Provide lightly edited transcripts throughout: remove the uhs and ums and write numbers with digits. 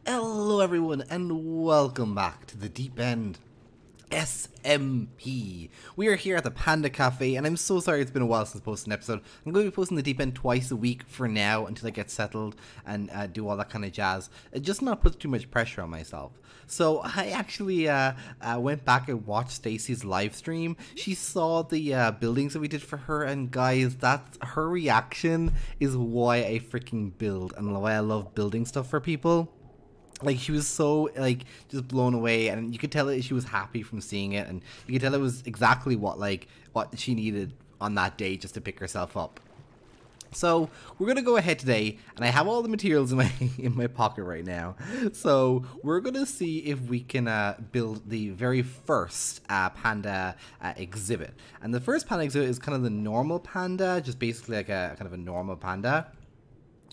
Hello everyone and welcome back to the Deep End SMP. We are here at the Panda Cafe and I'm so sorry it's been a while since posting an episode. I'm going to be posting the Deep End twice a week for now until I get settled and do all that kind of jazz. Just not put too much pressure on myself. So I actually went back and watched Stacy's live stream. She saw the buildings that we did for her, and guys, that's her reaction is why I freaking build and why I love building stuff for people. Like, she was so, like, just blown away, and you could tell that she was happy from seeing it, and you could tell it was exactly what she needed on that day just to pick herself up. So, we're gonna go ahead today, and I have all the materials in my pocket right now. So, we're gonna see if we can build the very first panda exhibit. And the first panda exhibit is kind of the normal panda, just basically like a kind of a normal panda.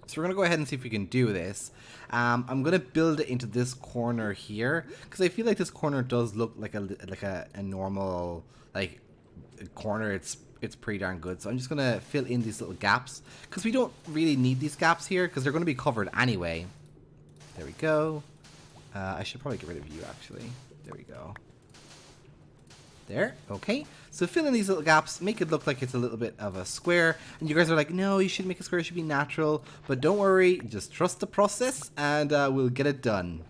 So we're going to go ahead and see if we can do this. I'm going to build it into this corner here, because I feel like this corner does look like a normal like corner. It's pretty darn good. So I'm just going to fill in these little gaps, because we don't really need these gaps here, because they're going to be covered anyway. There we go. I should probably get rid of you, actually. There we go. There, okay. So fill in these little gaps, make it look like it's a little bit of a square. And you guys are like, no, you shouldn't make a square, it should be natural. But don't worry, just trust the process and we'll get it done.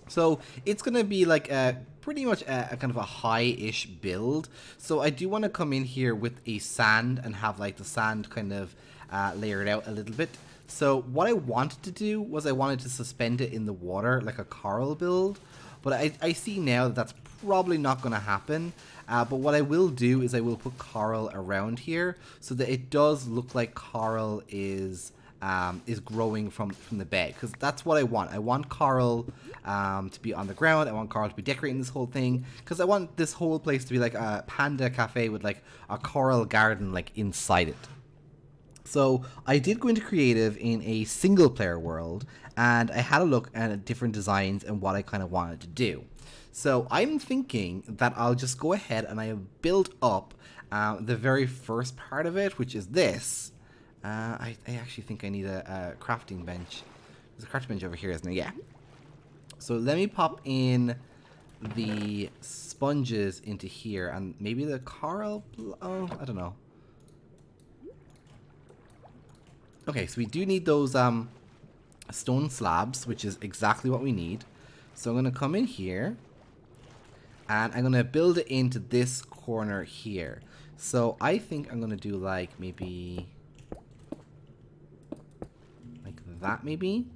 So it's going to be like pretty much a kind of a high-ish build. So I do want to come in here with a sand and have like the sand kind of layered out a little bit. So what I wanted to do was I wanted to suspend it in the water like a coral build. But I see now that that's probably not going to happen. But what I will do is I will put coral around here so that it does look like coral is growing from the bed, because that's what I want. I want coral to be on the ground. I want coral to be decorating this whole thing, because I want this whole place to be like a panda cafe with like a coral garden like inside it. So I did go into creative in a single player world, and I had a look at different designs and what I kind of wanted to do. So I'm thinking that I'll just go ahead and I build up the very first part of it, which is this. I actually think I need a crafting bench. There's a crafting bench over here, isn't there? Yeah. So let me pop in the sponges into here, and maybe the coral. Oh, I don't know. Okay, so we do need those stone slabs, which is exactly what we need. So I'm going to come in here, and I'm going to build it into this corner here. So I think I'm going to do like maybe like that maybe.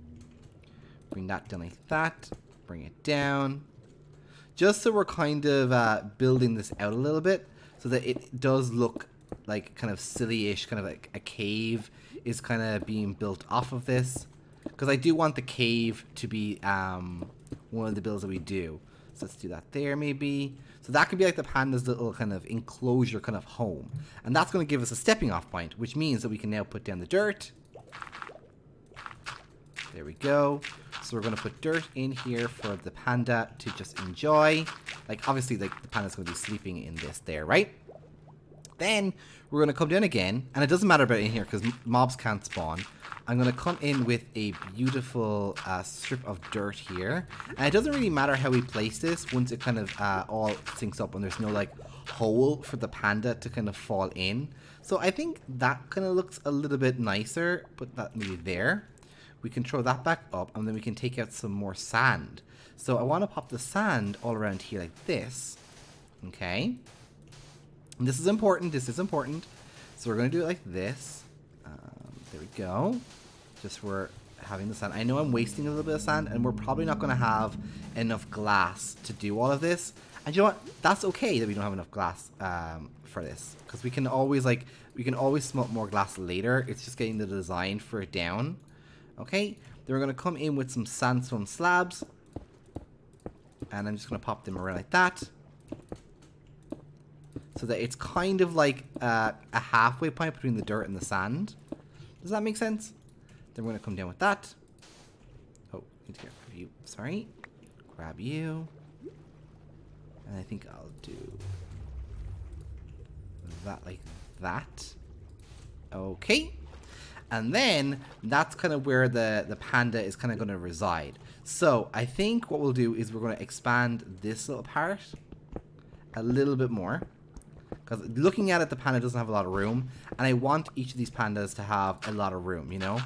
Bring that down like that. Bring it down. Just so we're kind of building this out a little bit so that it does look like kind of silly-ish, kind of like a cave is kind of being built off of this, because I do want the cave to be one of the builds that we do. So let's do that there maybe. So that could be like the panda's little kind of enclosure kind of home, and that's going to give us a stepping off point, which means that we can now put down the dirt. There we go. So we're going to put dirt in here for the panda to just enjoy. Like, obviously, like, the panda's going to be sleeping in this there, right? Then we're going to come down again, and it doesn't matter about in here because mobs can't spawn. I'm going to come in with a beautiful strip of dirt here, and it doesn't really matter how we place this once it kind of all syncs up and there's no like hole for the panda to kind of fall in. So I think that kind of looks a little bit nicer. Put that maybe there. We can throw that back up, and then we can take out some more sand. So I want to pop the sand all around here like this. Okay. And this is important. This is important. So we're going to do it like this. There we go. Just we're having the sand. I know I'm wasting a little bit of sand, and we're probably not going to have enough glass to do all of this. And you know what? That's okay that we don't have enough glass for this, because we can always smelt more glass later. It's just getting the design for it down. Okay. Then we're going to come in with some sandstone slabs, and I'm just going to pop them around like that, so that it's kind of like a halfway point between the dirt and the sand. Does that make sense? Then we're going to come down with that. Oh, need to grab you. Sorry. Grab you. And I think I'll do that like that. Okay. And then that's kind of where the panda is kind of going to reside. So I think what we'll do is we're going to expand this little part a little bit more. Because looking at it, the panda doesn't have a lot of room. And I want each of these pandas to have a lot of room, you know?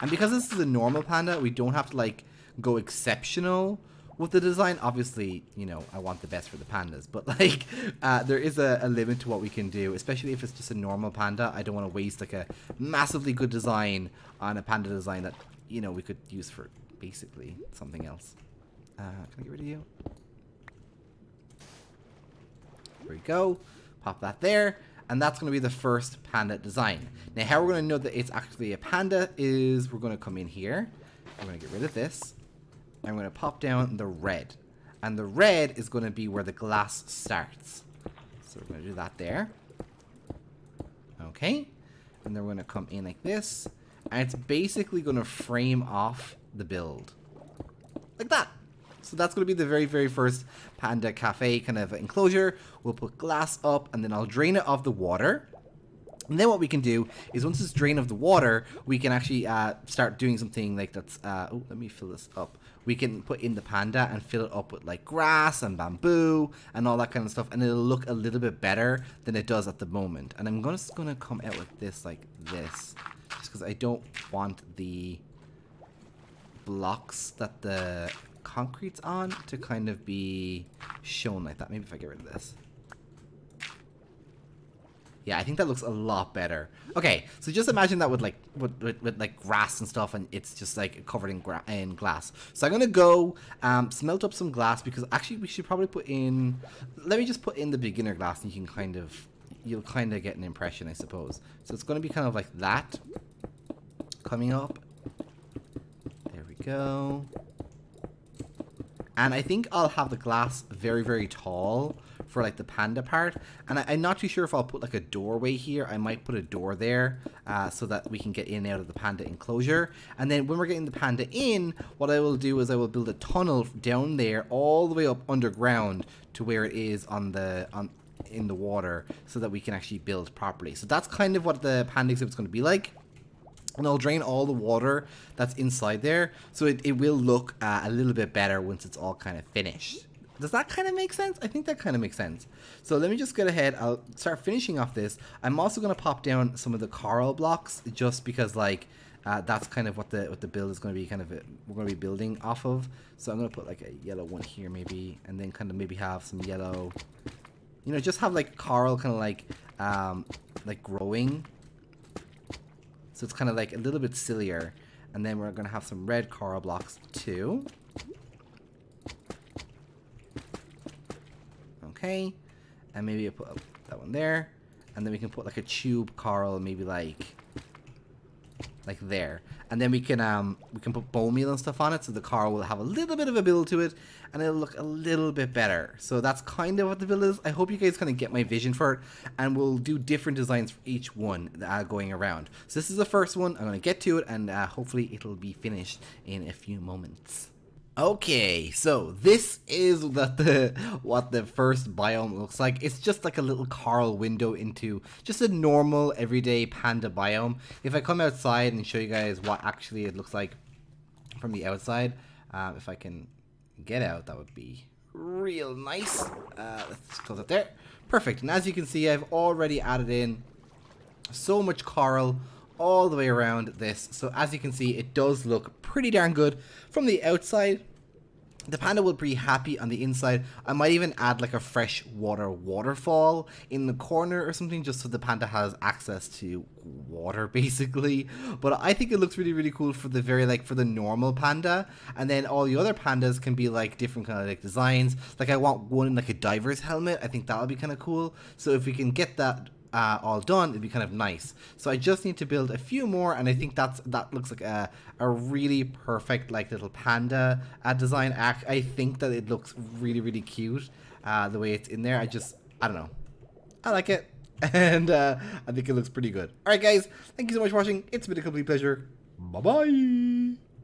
And because this is a normal panda, we don't have to, like, go exceptional with the design. Obviously, you know, I want the best for the pandas. But, like, there is a limit to what we can do. Especially if it's just a normal panda. I don't want to waste, like, a massively good design on a panda design that, you know, we could use for basically something else. Can I get rid of you? There we go. Pop that there. And that's going to be the first panda design. Now, how we're going to know that it's actually a panda is we're going to come in here. We're going to get rid of this. And we're going to pop down the red. And the red is going to be where the glass starts. So we're going to do that there. Okay. And then we're going to come in like this. And it's basically going to frame off the build. Like that. So that's going to be the very, very first Panda Cafe kind of enclosure. We'll put glass up and then I'll drain it of the water. And then what we can do is once it's drained of the water, we can actually start doing something like that's... oh, let me fill this up. We can put in the panda and fill it up with like grass and bamboo and all that kind of stuff. And it'll look a little bit better than it does at the moment. And I'm just going to come out with this like this. Just because I don't want the blocks that the concrete's on to kind of be shown like that. Maybe if I get rid of this. Yeah, I think that looks a lot better. Okay, so just imagine that with like with like grass and stuff, and it's just like covered in glass. So I'm gonna go smelt up some glass because actually we should probably put in. Let me just put in the beginner glass, and you'll kind of get an impression, I suppose. So it's gonna be kind of like that coming up. There we go. And I think I'll have the glass very, very tall for like the panda part. And I'm not too sure if I'll put like a doorway here. I might put a door there so that we can get in and out of the panda enclosure. And then when we're getting the panda in, what I will do is I will build a tunnel down there all the way up underground to where it is in the water so that we can actually build properly. So that's kind of what the panda exhibit's going to be like. And I'll drain all the water that's inside there. So it will look a little bit better once it's all kind of finished. Does that kind of make sense? I think that kind of makes sense. So let me just get ahead. I'll start finishing off this. I'm also going to pop down some of the coral blocks just because like that's kind of what the build is going to be we're going to be building off of. So I'm going to put like a yellow one here maybe, and then kind of maybe have some yellow, you know, just have like coral kind of like growing. So it's kind of like a little bit sillier. And then we're going to have some red coral blocks too. Okay. And maybe I'll put that one there. And then we can put like a tube coral maybe like there. And then we can put bone meal and stuff on it so the coral will have a little bit of a build to it and it'll look a little bit better. So that's kind of what the build is. I hope you guys kind of get my vision for it, and we'll do different designs for each one going around. So this is the first one. I'm going to get to it and hopefully it'll be finished in a few moments. Okay, so this is what the first biome looks like. It's just like a little coral window into just a normal everyday panda biome. If I come outside and show you guys what actually it looks like from the outside, if I can get out, that would be real nice. Let's close it there. Perfect. And as you can see, I've already added in so much coral all the way around this. So as you can see, it does look pretty darn good from the outside. The panda will be happy on the inside. I might even add like a fresh waterfall in the corner or something, just so the panda has access to water basically. But I think it looks really, really cool for the normal panda. And then all the other pandas can be like different kind of like designs. Like I want one in like a diver's helmet. I think that would be kind of cool. So if we can get that all done, it'd be kind of nice. So I just need to build a few more, and I think that looks like a really perfect like little panda design. I think that it looks really, really cute the way it's in there. I don't know, I like it, and I think it looks pretty good. Alright guys, thank you so much for watching. It's been a complete pleasure. Bye bye.